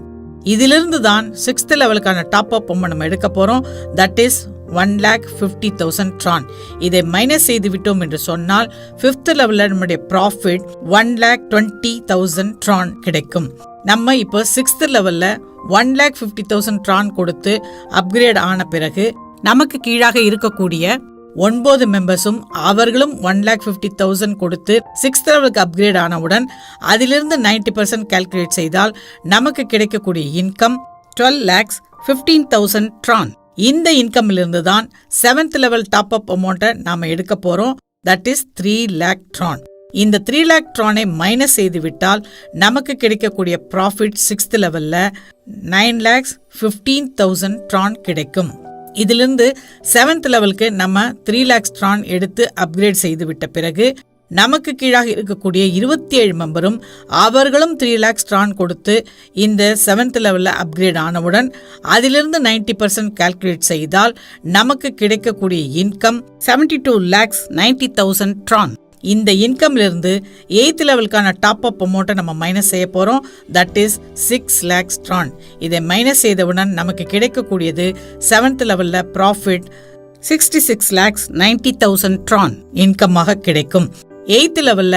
A: இதிலிருந்து தான் 6th லெவலுக்கான டாப் அப் நம்ம எடுக்க போறோம். That is 1,50,000 tron. இதை மைனஸ் செய்து விட்டோம் என்று சொன்னால் 5th லெவல்ல நம்முடைய ப்ராஃபிட் 1,20,000 tron கிடைக்கும். நம்ம இப்போ 6th லெவல்ல 1,50,000 tron கொடுத்து அப்கிரேட் ஆன பிறகு நமக்கு கீழாக இருக்கக்கூடிய 9 மெம்பர்ஸும் அவர்களும் 1,50,000 கொடுத்து 6th லெவலுக்கு அப்கிரேட் ஆனவுடன் அதிலிருந்து 90% கால்குலேட் செய்தால் நமக்கு கிடைக்கக்கூடிய இன்கம் 12,15,000 tron. இந்த இன்கம்லிருந்து தான் 7th லெவல் டாப் அப் அமௌண்ட்டை நாம எடுக்க போறோம். That is 3 lakh tron. இந்த 3 lakh tron மைனஸ் செய்து விட்டால் நமக்கு கிடைக்கக்கூடிய ப்ராஃபிட் 6th லெவல்ல 9,15,000 tron கிடைக்கும். இதிலிருந்து 7th லெவலுக்கு நம்ம 3 lakhs tron எடுத்து அப்கிரேட் செய்து விட்ட பிறகு நமக்கு கீழாக இருக்கக்கூடிய 27 மெம்பரும் அவர்களும் 3 lakhs tron கொடுத்து இந்த 7th லெவல்ல அப்கிரேட் ஆனவுடன் அதிலிருந்து 90% கால்குலேட் செய்தால் நமக்கு கிடைக்கக்கூடிய இன்கம் 72,90,000 tron. இந்த இன்கம்ல இருந்து 8th லெவலுக்கான டாப் அப் அமௌண்ட்டை நம்ம மைனஸ் செய்ய போறோம். That is 6 lakhs tron. இதை மைனஸ் செய்தவுடன் நமக்கு கிடைக்கக்கூடியது 7th லெவல்ல ப்ராஃபிட் 66,90,000 tron இன்கமாக கிடைக்கும். 8th லெவல்ல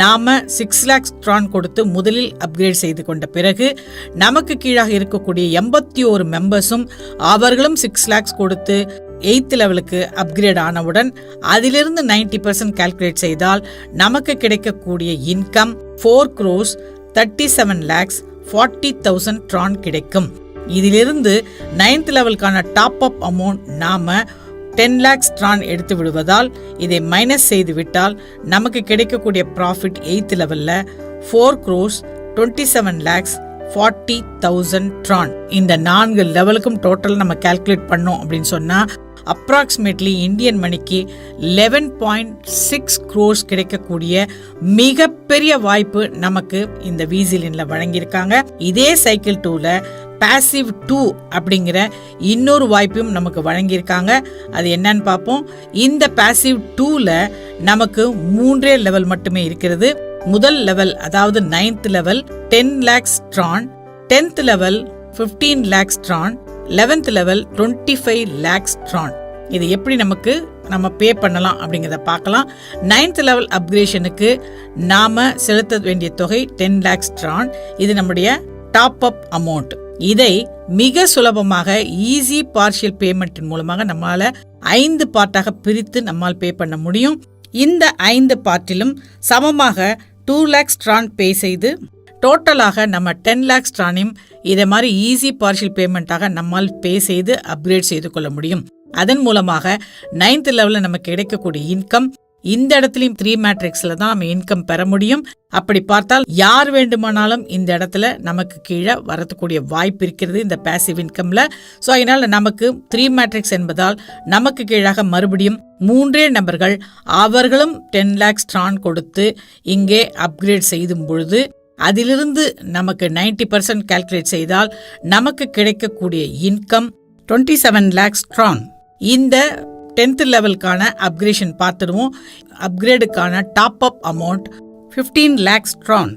A: நாம 6 lakhs tron கொடுத்து முதலில் அப்கிரேட் செய்து கொண்ட பிறகு நமக்கு கீழாக இருக்கக்கூடிய 81 மெம்பர்ஸும் அவர்களும் 6 lakhs கொடுத்து 8th லெவலுக்கு அப்கிரேட் ஆனவுடன் அதிலிருந்து 90% கால்குலேட் செய்தால் நமக்கு கிடைக்கக்கூடிய இன்கம் 4,37,40,000 tron கிடைக்கும். இதிலிருந்து 9th லெவலுக்கான டாப் அப் அமௌண்ட் நாம 10 lakhs tron எடுத்து விடுவதால் இதை மைனஸ் செய்து விட்டால் நமக்கு கிடைக்கக்கூடிய ப்ராஃபிட் 8th லெவல்ல 4,27,40,000 tron. இந்த 4 லெவலுக்கும் டோட்டல் நம்ம கால்குலேட் பண்ணோம் அப்படின்னு சொன்னா அப்ராக்சிமேட்லி இந்தியன் மணிக்கு 11.6 crores கிடைக்கக்கூடிய மிகப்பெரிய வாய்ப்பு நமக்கு இந்த விசிலியன்ல வழங்கியிருக்காங்க. இதே சைக்கிள் 2ல பாசிவ் 2 அப்படிங்கிற இன்னொரு வாய்ப்பும் நமக்கு வழங்கியிருக்காங்க. அது என்னன்னு பார்ப்போம். இந்த பாசிவ் 2ல நமக்கு 3 லெவல் மட்டுமே இருக்கிறது. முதல் லெவல் அதாவது 9th level 10 lakhs tron, 10th level 15 lakhs tron, 11th level 25 lakhs tron. இது எப்படி நம்ம பே பண்ணலாம் அப்படிங்கிறத பார்க்கலாம். 9th லெவல் அப்கிரேஷனுக்கு நாம செலுத்த வேண்டிய தொகை 10 lakhs tron. இது நம்முடைய டாப் அப் அமௌண்ட். இதை மிக சுலபமாக ஈஸி பார்ஷியல் பேமெண்ட் மூலமாக நம்மால 5 பார்ட்டாக பிரித்து நம்மால் பே பண்ண முடியும். இந்த 5 பார்ட்டிலும் சமமாக 2 lakhs tron பே செய்து டோட்டலாக நம்ம 10 lakhs tronயும் இதை மாதிரி ஈஸி பார்ஷியல் பேமெண்ட்டாக நம்மால் பே செய்து அப்கிரேட் செய்து கொள்ள முடியும். அதன் மூலமாக 9th லெவலில் நமக்கு கிடைக்கக்கூடிய இன்கம் இந்த இடத்துலயும் 3 மேட்ரிக்ஸ்ல தான் நம்ம இன்கம் பெற முடியும். அப்படி பார்த்தால் யார் வேண்டுமானாலும் இந்த இடத்துல நமக்கு கீழே வரக்கூடிய வாய்ப்பு இருக்கிறது இந்த பாசிவ் இன்கம்ல. ஸோ அதனால நமக்கு 3 மேட்ரிக்ஸ் என்பதால் நமக்கு கீழாக மறுபடியும் 3 நபர்கள் அவர்களும் 10 lakhs tron கொடுத்து இங்கே அப்கிரேட் செய்யும் பொழுது அதிலிருந்து நமக்கு 90% கால்குலேட் செய்தால் நமக்கு கிடைக்கக்கூடிய இன்கம் 27 lakhs tron. இந்த 10th லெவலுக்கான அப்கிரேஷன் பார்த்துடுவோம். அப்கிரேடுக்கான top up amount 15 lakhs tron.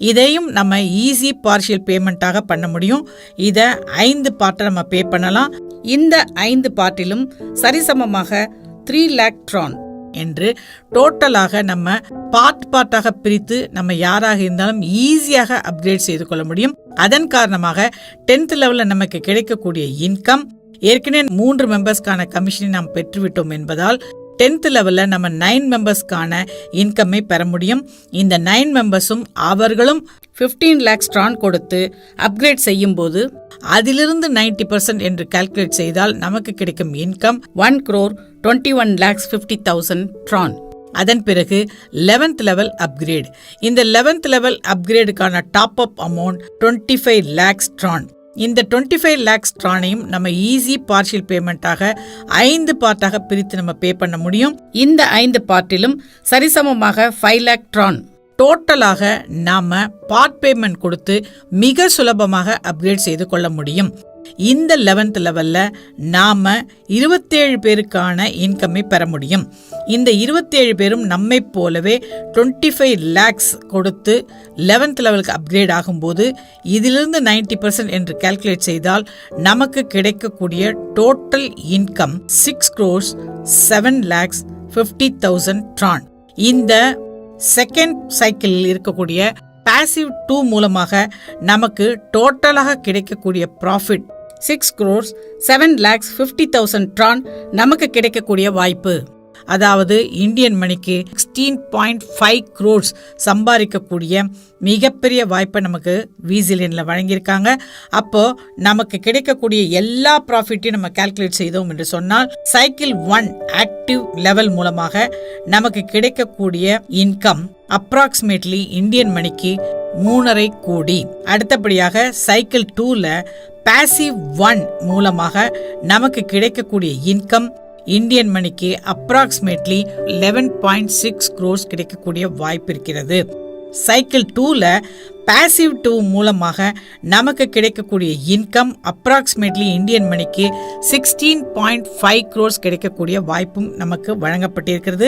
A: இதையும் நம்ம ஈஸி பார்ஷியல் பேமெண்ட்டாக பண்ண முடியும். இதை 5 பார்ட்டை நம்ம பே பண்ணலாம். இந்த 5 பார்ட்டிலும் சரிசமமாக 3 lakh tron என்று டோட்டலாக நம்ம பார்ட்டாக பிரித்து நம்ம யாராக இருந்தாலும் ஈஸியாக அப்கிரேட் செய்து கொள்ள முடியும். அதன் காரணமாக 10th லெவலில் நமக்கு கிடைக்கக்கூடிய இன்கம் ஏற்கனவே 3 மெம்பர்ஸ்க்கான கமிஷனை நாம் பெற்றுவிட்டோம் என்பதால் 10th லெவல்ல நம்ம 9 மெம்பர்ஸ்க்கான இன்கம்மை பெற முடியும். இந்த 9 மெம்பர்ஸும் அவர்களும் 15 lakhs ட்ரான் கொடுத்து அப்கிரேட் செய்யும் போது அதிலிருந்து 90% என்று கால்குலேட் செய்தால் நமக்கு கிடைக்கும் இன்கம் 1,21,50,000 ட்ரான். அதன் பிறகு 11th லெவல் அப்கிரேட். இந்த 11th லெவல் அப்கிரேடுக்கான top up amount 25 lakhs Tron. இந்த 25 lakhs ட்ரானையும் நம்ம ஈஸி பார்ஷியல் பேமெண்ட்டாக 5 பார்ட்டாக பிரித்து நம்ம பே பண்ண முடியும். இந்த 5 பார்ட்டிலும் சரிசமமாக 5 lakh ட்ரான் டோட்டலாக நாம பார்ட் பேமெண்ட் கொடுத்து மிக சுலபமாக அப்கிரேட் செய்து கொள்ள முடியும். இந்த 11th லெவல்ல நாம 27 பேருக்கான இன்கம்மை பெற முடியும். இந்த 27 பேரும் நம்மை போலவே 25 lakhs கொடுத்து 11th லெவலுக்கு அப்கிரேட் ஆகும்போது இதிலிருந்து 90% என்று கால்குலேட் செய்தால் நமக்கு கிடைக்கக்கூடிய டோட்டல் இன்கம் 6,07,50,000 ட்ரான். இந்த செகண்ட் சைக்கிளில் இருக்கக்கூடிய பாசிவ் 2 மூலமாக நமக்கு டோட்டலாக கிடைக்கக்கூடிய ப்ராஃபிட் 6,07,50,000 ட்ரான் நமக்கு கிடைக்கக்கூடிய வாய்ப்பு. அதாவது இந்தியன் மணிக்கு 16.5 crores சம்பாதிக்கக்கூடிய மிகப்பெரிய வாய்ப்பை நமக்கு விசிலியன்ல வழங்கியிருக்காங்க. அப்போ நமக்கு கிடைக்கக்கூடிய எல்லா ப்ராஃபிட்டையும் நம்ம கால்குலேட் செய்தோம் என்று சொன்னால் சைக்கிள் 1 ஆக்டிவ் லெவல் மூலமாக நமக்கு கிடைக்கக்கூடிய இன்கம் அப்ராக்சிமேட்லி இந்தியன் மணிக்கு 3.5 கோடி. அடுத்தபடியாக சைக்கிள் 2ல பாசிவ் 1 மூலமாக நமக்கு கிடைக்கக்கூடிய இன்கம் இந்தியன் மணிக்கு அப்ராக்சிமேட்லி 11.6 crores கிடைக்கக்கூடிய வாய்ப்பு இருக்கிறது. சைக்கிள் 2ல பாசிவ் 2 மூலமாக நமக்கு கிடைக்கக்கூடிய இன்கம் அப்ராக்சிமேட்லி இந்தியன் மணிக்கு 16.5 crores கிடைக்கக்கூடிய வாய்ப்பும் நமக்கு வழங்கப்பட்டிருக்கிறது.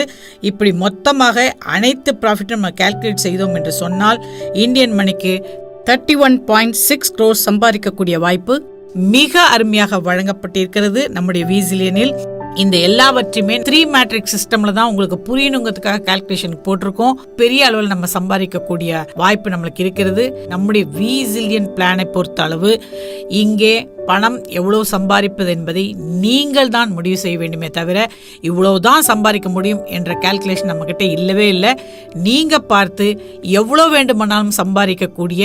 A: இப்படி மொத்தமாக அனைத்து ப்ராஃபிட்டும் நம்ம கால்குலேட் செய்தோம் என்று சொன்னால் இந்தியன் மணிக்கு 31.6 crores சம்பாதிக்கக்கூடிய வாய்ப்பு மிக அருமையாக வழங்கப்பட்டிருக்கிறது நம்முடைய விசிலியனில். இந்த எல்லாவற்றையுமே 3 மேட்ரிக்ஸ் சிஸ்டம்ல தான் உங்களுக்கு புரியணுங்கிறதுக்காக கால்குலேஷன் போட்டிருக்கோம். பெரிய அளவில் நம்ம சம்பாதிக்கக்கூடிய வாய்ப்பு நம்மளுக்கு இருக்கிறது. நம்முடைய விசிலியன் பிளானை பொறுத்த அளவு இங்கே பணம் எவ்வளவு சம்பாதிப்பது என்பதை நீங்கள் தான் முடிவு செய்ய வேண்டுமே தவிர இவ்வளவுதான் சம்பாதிக்க முடியும் என்ற கால்குலேஷன் நம்ம கிட்ட இல்லவே இல்லை. நீங்க பார்த்து எவ்வளவு வேண்டுமானாலும் சம்பாதிக்கக்கூடிய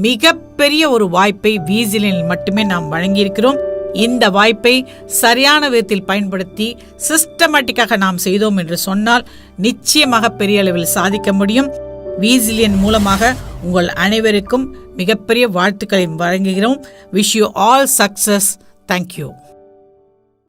A: மிகப்பெரிய ஒரு வாய்ப்பை விசிலியனில் மட்டுமே நாம் வழங்கியிருக்கிறோம். இந்த வாய்ப்பை சரியான விதத்தில் பயன்படுத்தி சிஸ்டமேட்டிக்காக நாம் செய்தோம் என்று சொன்னால் நிச்சயமாக பெரிய அளவில் சாதிக்க முடியும். விசிலியன் மூலமாக உங்கள் அனைவருக்கும் மிகப்பெரிய வாழ்த்துக்களை வழங்குகிறோம். Wish you all success. Thank you.